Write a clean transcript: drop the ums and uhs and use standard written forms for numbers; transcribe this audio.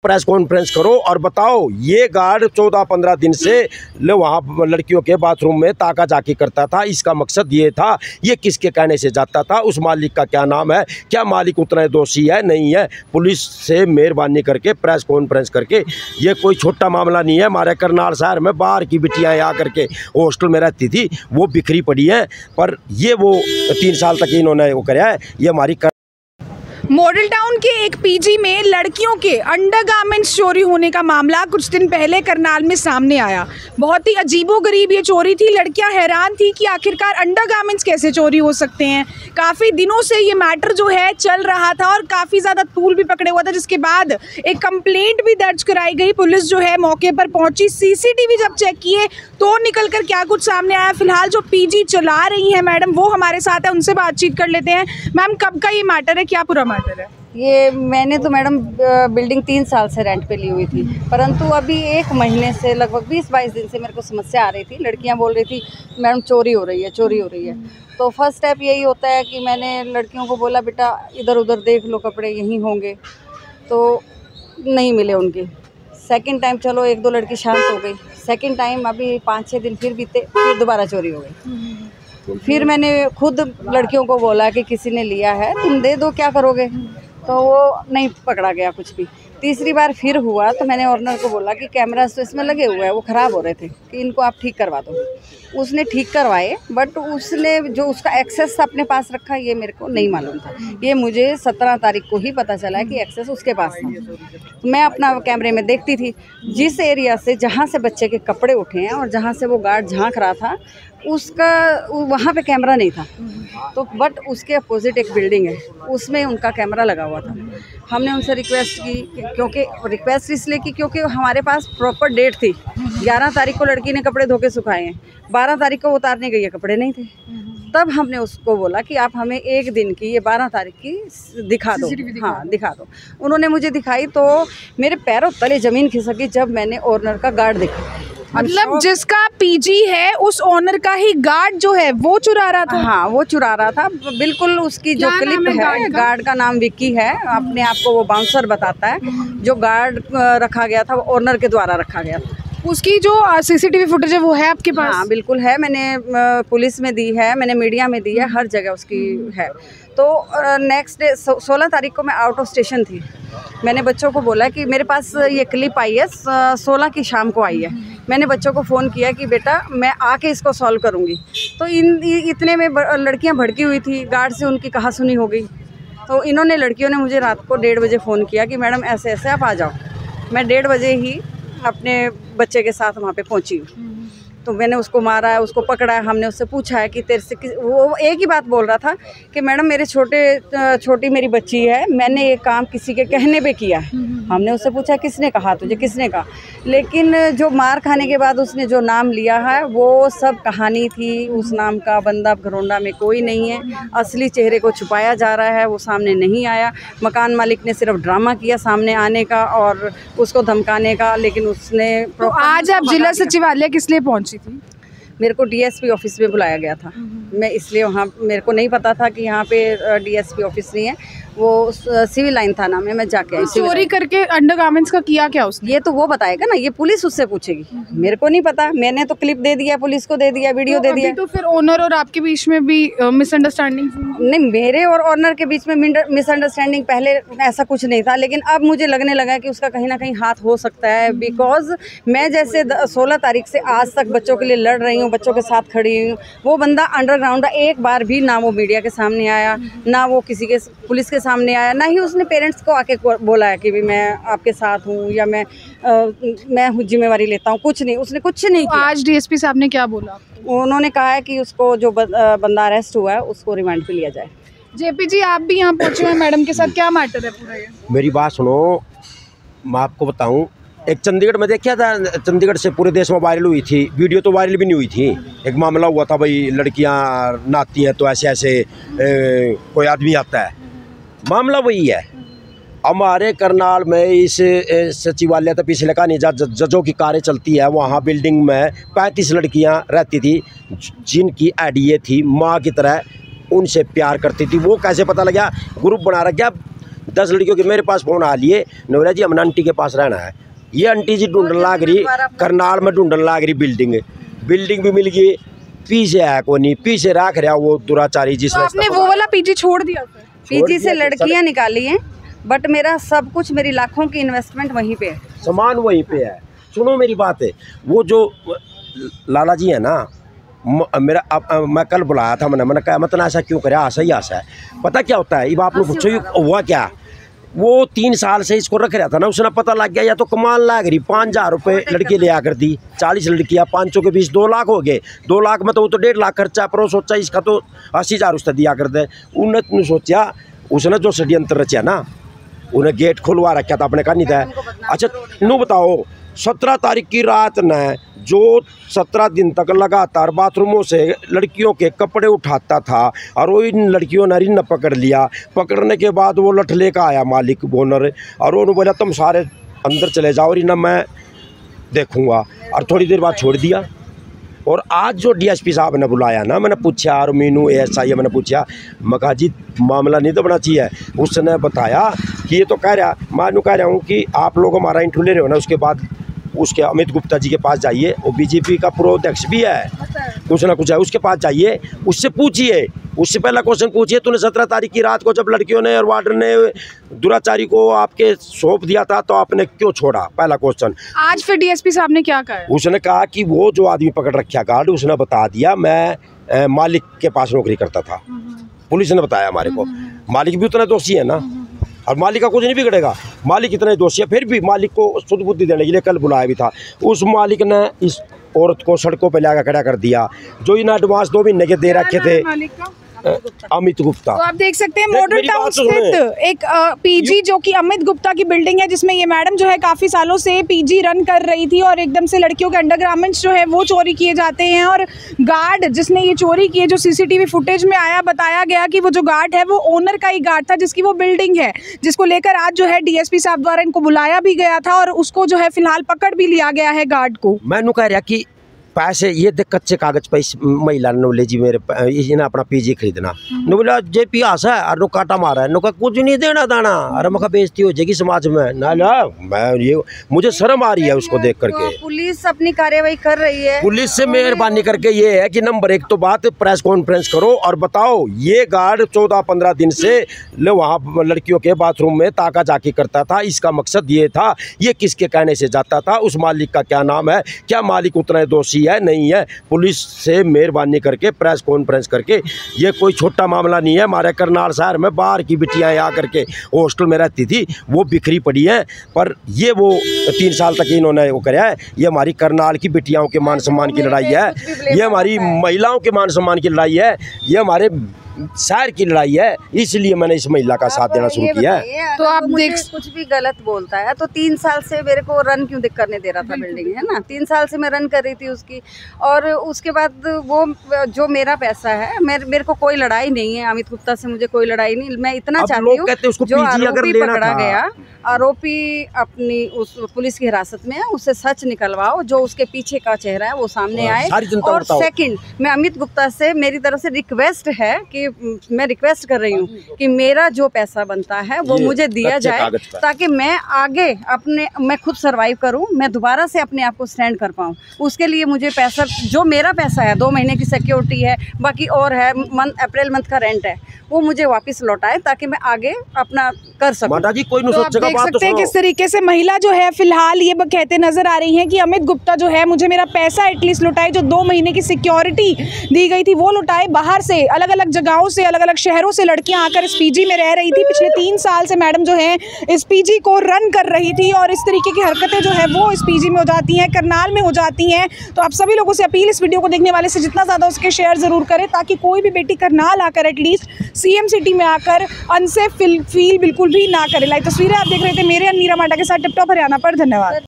Press conference करो और बताओ ये गार्ड 14-15 दिन से वहाँ लड़कियों के बाथरूम में ताका जाकी करता था। इसका मकसद ये था, ये किसके कहने से जाता था, उस मालिक का क्या नाम है, क्या मालिक उतना दोषी है नहीं है। पुलिस से मेहरबानी करके प्रेस कॉन्फ्रेंस करके, ये कोई छोटा मामला नहीं है। हमारे करनाल शहर में बाहर की बिटियाँ आकर के हॉस्टल में रहती थी, वो बिखरी पड़ी है, पर ये वो 3 साल तक इन्होंने वो कराया है। ये हमारी मॉडल टाउन के एक पीजी में लड़कियों के अंडरगारमेंट्स चोरी होने का मामला कुछ दिन पहले करनाल में सामने आया। बहुत ही अजीबोगरीब ये चोरी थी। लड़कियां हैरान थी कि आखिरकार अंडरगारमेंट्स कैसे चोरी हो सकते हैं। काफ़ी दिनों से ये मैटर जो है चल रहा था और काफ़ी ज़्यादा तूल भी पकड़े हुआ था, जिसके बाद एक कंप्लेंट भी दर्ज कराई गई। पुलिस जो है मौके पर पहुंची, सीसीटीवी जब चेक किए तो निकल कर क्या कुछ सामने आया। फिलहाल जो पीजी चला रही हैं मैडम, वो हमारे साथ है, उनसे बातचीत कर लेते हैं। मैम, कब का ये मैटर है, क्या पूरा मैटर है? ये मैंने तो मैडम बिल्डिंग 3 साल से रेंट पे ली हुई थी, परंतु अभी 1 महीने से लगभग 20-22 दिन से मेरे को समस्या आ रही थी। लड़कियां बोल रही थी मैडम चोरी हो रही है, चोरी हो रही है। तो फर्स्ट स्टेप यही होता है कि मैंने लड़कियों को बोला बेटा इधर उधर देख लो, कपड़े यहीं होंगे, तो नहीं मिले उनके। सेकंड टाइम चलो 1-2 लड़की शांत हो गई। सेकंड टाइम अभी 5-6 दिन फिर बीते, फिर दोबारा चोरी हो गई। फिर मैंने खुद लड़कियों को बोला कि किसी ने लिया है, तुम दे दो, क्या करोगे। तो वो नहीं पकड़ा गया कुछ भी। तीसरी बार फिर हुआ तो मैंने ऑनर को बोला कि कैमरास तो इसमें लगे हुए हैं, वो ख़राब हो रहे थे, कि इनको आप ठीक करवा दो। उसने ठीक करवाए, बट उसने जो उसका एक्सेस अपने पास रखा ये मेरे को नहीं मालूम था। ये मुझे 17 तारीख को ही पता चला है कि एक्सेस उसके पास था। मैं अपना कैमरे में देखती थी, जिस एरिया से जहाँ से बच्चे के कपड़े उठे हैं और जहाँ से वो गार्ड झांक रहा था उसका वहाँ पे कैमरा नहीं था। तो बट उसके अपोजिट एक बिल्डिंग है, उसमें उनका कैमरा लगा हुआ था। हमने उनसे रिक्वेस्ट की, क्योंकि रिक्वेस्ट इसलिए की क्योंकि हमारे पास प्रॉपर डेट थी। 11 तारीख को लड़की ने कपड़े धो के सुखाए हैं, 12 तारीख को उतारने गई है, कपड़े नहीं थे। तब हमने उसको बोला कि आप हमें 1 दिन की, ये 12 तारीख की दिखा दो। हाँ दिखा दो। उन्होंने मुझे दिखाई तो मेरे पैरों तले ज़मीन खिसक गई जब मैंने ऑनर का गार्ड देखा। मतलब जिसका पीजी है उस ओनर का ही गार्ड जो है वो चुरा रहा था। हाँ वो चुरा रहा था बिल्कुल। उसकी जो क्लिप है, गार्ड का नाम विक्की है, अपने आप को वो बाउंसर बताता है। जो गार्ड रखा गया था वो ओनर के द्वारा रखा गया था। उसकी जो सीसीटीवी फुटेज है वो है आपके पास? हाँ बिल्कुल है, मैंने पुलिस में दी है, मैंने मीडिया में दी है, हर जगह उसकी है। तो नेक्स्ट डे 16 तारीख को मैं आउट ऑफ स्टेशन थी। मैंने बच्चों को बोला कि मेरे पास ये क्लिप आई है, 16 की शाम को आई है। मैंने बच्चों को फ़ोन किया कि बेटा मैं आके इसको सॉल्व करूँगी। तो इतने में लड़कियाँ भड़की हुई थी, गार्ड से उनकी कहासुनी हो गई। तो इन्होंने लड़कियों ने मुझे रात को 1:30 बजे फ़ोन किया कि मैडम ऐसे ऐसे आप आ जाओ। मैं 1:30 बजे ही अपने बच्चे के साथ वहाँ पे पहुँची। तो मैंने उसको मारा है, उसको पकड़ा है। हमने उससे पूछा है कि तेरे से वो एक ही बात बोल रहा था कि मैडम मेरे छोटी मेरी बच्ची है, मैंने ये काम किसी के कहने पे किया है। हमने उससे पूछा किसने कहा तुझे, किसने कहा। लेकिन जो मार खाने के बाद उसने जो नाम लिया है वो सब कहानी थी। उस नाम का बंदा घरोंडा में कोई नहीं है। असली चेहरे को छुपाया जा रहा है, वो सामने नहीं आया। मकान मालिक ने सिर्फ ड्रामा किया सामने आने का और उसको धमकाने का, लेकिन उसने। तो आज आप जिला सचिवालय किस लिए पहुंची थी? मेरे को डीएसपी ऑफिस में बुलाया गया था। मैं इसलिए वहाँ, मेरे को नहीं पता था कि यहाँ पे डीएसपी ऑफिस नहीं है, वो सिविल लाइन थाना में मैं जाके आई। चोरी करके अंडरगारमेंट्स का किया क्या उसने? ये तो वो बताएगा ना, ये पुलिस उससे पूछेगी। मेरे को नहीं पता, मैंने तो क्लिप दे दिया, पुलिस को दे दिया, वीडियो दे दिया। तो फिर ओनर और आपके बीच में भी मिसअंडरस्टैंडिंग? नहीं, मेरे और ऑनर के बीच में मिसअंडरस्टैंडिंग पहले ऐसा कुछ नहीं था, लेकिन अब मुझे लगने लगा कि उसका कहीं ना कहीं हाथ हो सकता है। बिकॉज मैं जैसे 16 तारीख से आज तक बच्चों के लिए लड़ रही हूँ, बच्चों के साथ खड़ी हूँ। वो बंदा अंडरग्राउंड एक बार भी ना वो मीडिया के सामने आया, ना वो किसी के पुलिस के सामने आया, ना ही उसने पेरेंट्स को आके बोला है कि भी मैं आपके साथ हूँ या मैं जिम्मेवारी लेता हूँ। कुछ नहीं, उसने कुछ नहीं किया। आज डीएसपी साहब ने क्या बोला? उन्होंने कहा है कि उसको जो बंदा अरेस्ट हुआ है उसको रिमांड पे लिया जाए। जेपी जी, आप भी यहाँ पहुँचे हैं मैडम के साथ, क्या मैटर है पूरा ये? मेरी बात सुनो, मैं आपको बताऊं। एक चंडीगढ़ में देखा था, चंडीगढ़ से पूरे देश में वायरल हुई थी वीडियो, तो वायरल भी नहीं हुई थी। एक मामला हुआ था भाई, लड़कियां नहाती हैं तो ऐसे ऐसे कोई आदमी आता है। मामला वही है। हमारे करनाल में इस सचिवालय तो पिछले का नहीं, जजों की कारें चलती है, वहाँ बिल्डिंग में 35 लड़कियाँ रहती थी जिनकी आईडीए थी, माँ की तरह उनसे प्यार करती थी। वो कैसे पता लगा? ग्रुप बना रखा 10 लड़कियों के मेरे पास फ़ोन आ लिए, नवरा जी हमने आंटी के पास रहना है। ये आंटी जी ढूंढन लाग रही, करनाल में ढूंढन लाग रही बिल्डिंग भी मिल गई, पीछे है को नहीं, पीछे रख रहा वो दुराचारी जिसने। तो आपने वो वाला पीजी छोड़ दिया? पीजी से लड़कियां निकाली हैं, बट मेरा सब कुछ, मेरी लाखों की इन्वेस्टमेंट वहीं पे है, सामान वहीं पे है। सुनो मेरी बात है, वो जो लाला जी है ना, मेरा मैं कल बुलाया था, मैंने कहा मतलब ऐसा क्यों करे, आशा ही आशा है। पता क्या होता है, अब आप लोग पूछो हुआ क्या, वो 3 साल से इसको रख रहा था ना, उसने पता लग गया या तो कमाल लाग रही, 5,000 रुपये लड़की ले आकर दी, 40 लड़कियाँ, 500 के 20, 2 लाख हो गए। 2 लाख में तो वो तो 1.5 लाख खर्चा, पर वो सोचा इसका तो 80,000 उसने दिया कर दे। उन्होंने सोचा, उसने जो षड्यंत्र रचा ना, उन्हें गेट खुलवा रखा था अपने का नहीं था। अच्छा नू बताओ, 17 तारीख की रात ने जो 17 दिन तक लगातार बाथरूमों से लड़कियों के कपड़े उठाता था, और वो इन लड़कियों ने रिन पकड़ लिया। पकड़ने के बाद वो लठ लेकर आया मालिक ओनर, और उन्होंने बोला तुम सारे अंदर चले जाओ, रिन मैं देखूंगा, और थोड़ी देर बाद छोड़ दिया। और आज जो डीएसपी साहब ने बुलाया ना, मैंने पूछा, और मीनू एएसआई मैंने पूछा, मैं कहा जी मामला नहीं तो बना चाहिए। उसने बताया कि ये तो कह रहा, मैं कह रहा हूँ कि आप लोग हमारा इंटरव्यू ले रहे हो ना, उसके बाद उसके अमित गुप्ता जी के पास जाइए, वो बीजेपी का पूर्व अध्यक्ष भी है, कुछ ना कुछ है, उसके पास जाइए, उससे पूछिए, उससे पहला क्वेश्चन पूछिए, तूने 17 तारीख की रात को जब लड़कियों ने और वार्डन ने दुराचारी को आपके सौंप दिया था, तो आपने क्यों छोड़ा, पहला क्वेश्चन। आज फिर डीएसपी साहब ने क्या कहा? उसने कहा कि वो जो आदमी पकड़ रखा गार्ड, उसने बता दिया मैं मालिक के पास नौकरी करता था। पुलिस ने बताया हमारे को, मालिक भी उतना दोषी है ना, और मालिक का कुछ नहीं बिगड़ेगा, मालिक इतना दोषी है, फिर भी मालिक को शुद्ध बुद्धि देने के लिए कल बुलाया भी था। उस मालिक ने इस औरत को सड़कों पे लाकर खड़ा कर दिया, जो इन्हें एडवांस 2 महीने के दे रखे थे, अमित गुप्ता। तो आप देख सकते हैं मॉडल टाउन स्थित एक पीजी जो कि अमित गुप्ता की बिल्डिंग है, जिसमें ये मैडम जो है काफ़ी सालों से पीजी रन कर रही थी, और एकदम से लड़कियों के अंडरगारमेंट्स जो है वो चोरी किए जाते हैं। और गार्ड जिसने ये चोरी की है, जो सीसीटीवी फुटेज में आया, बताया गया कि वो जो गार्ड है वो ओनर का ही गार्ड था, जिसकी वो बिल्डिंग है, जिसको लेकर आज जो है डीएसपी साहब द्वारा इनको बुलाया भी गया था, और उसको जो है फिलहाल पकड़ भी लिया गया है गार्ड को। मैंने कह रहा कि पैसे ये देख कच्चे कागज पे इस महिला ने बोले जी मेरे इन्हें अपना पीजी खरीदना, नो बोला जे पी आशा है, और नो काटा मारा है, नो का कुछ नहीं देना दाना, अरे मैं बेइज्जती हो जाएगी समाज में ना, मैं ये मुझे शर्म आ रही है उसको देख करके। तो पुलिस अपनी कार्यवाही कर रही है, पुलिस से मेहरबानी करके ये है कि नंबर 1 तो बात प्रेस कॉन्फ्रेंस करो और बताओ, ये गार्ड 14-15 दिन से वहाँ लड़कियों के बाथरूम में ताका जाकी करता था, इसका मकसद ये था, ये किसके कहने से जाता था, उस मालिक का क्या नाम है, क्या मालिक उतना दोषी है नहीं है। पुलिस से मेहरबानी करके प्रेस कॉन्फ्रेंस करके, ये कोई छोटा मामला नहीं है। हमारे करनाल शहर में बाहर की बिटियाँ आ करके हॉस्टल में रहती थी, वो बिखरी पड़ी हैं, पर ये वो 3 साल तक इन्होंने वो कराया है। ये हमारी करनाल की बिटियाओं के मान सम्मान की लड़ाई है, ये हमारी महिलाओं के मान सम्मान की लड़ाई है, ये हमारे शहर की लड़ाई है, इसलिए मैंने इस महिला का साथ देना शुरू किया है। तो आप देख, कुछ भी गलत बोलता है तो 3 साल से मेरे को रन क्यों करने दे रहा था बिल्डिंग, है ना, 3 साल से मैं रन कर रही थी उसकी, और उसके बाद वो जो मेरा पैसा है, मेरे को कोई लड़ाई नहीं है अमित गुप्ता से, मुझे कोई लड़ाई नहीं। मैं इतना चाहती हूँ जो आरोपी पकड़ा गया, आरोपी अपनी उस पुलिस की हिरासत में है, उससे सच निकलवाओ, जो उसके पीछे का चेहरा है वो सामने आए। और सेकंड, मैं अमित गुप्ता से, मेरी तरफ से रिक्वेस्ट है कि मैं रिक्वेस्ट कर रही हूँ कि मेरा जो पैसा बनता है वो मुझे दिया जाए, ताकि मैं आगे मैं खुद सरवाइव करूँ, मैं दोबारा से अपने आप को स्टैंड कर पाऊँ। उसके लिए मुझे पैसा, जो मेरा पैसा है, 2 महीने की सिक्योरिटी है, बाकी और है अप्रैल मंथ का रेंट है, वो मुझे वापस लौटाए, ताकि मैं आगे अपना कर सकूं। माता जी कोई तो आप देख सकते हैं किस तरीके से महिला जो है फिलहाल ये कहते नजर आ रही हैं कि अमित गुप्ता जो है मुझे मेरा पैसा एटलीस्ट लौटाए, जो 2 महीने की सिक्योरिटी दी गई थी वो लौटाए। बाहर से अलग अलग जगहों से, अलग अलग शहरों से लड़कियां आकर इस पीजी में रह रही थी। पिछले 3 साल से मैडम जो है इस पीजी को रन कर रही थी, और इस तरीके की हरकतें जो है वो इस पीजी में हो जाती हैं, करनाल में हो जाती हैं। तो आप सभी लोगों से अपील, इस वीडियो को देखने वाले से जितना ज़्यादा उसके शेयर ज़रूर करें, ताकि कोई भी बेटी करनाल आकर एटलीस्ट सीएम सिटी में आकर अनसेफ फील बिल्कुल भी ना करे। लाइव तस्वीरें आप देख रहे थे मेरे नीरा माटा के साथ टिप टॉप हरियाणा पर। धन्यवाद।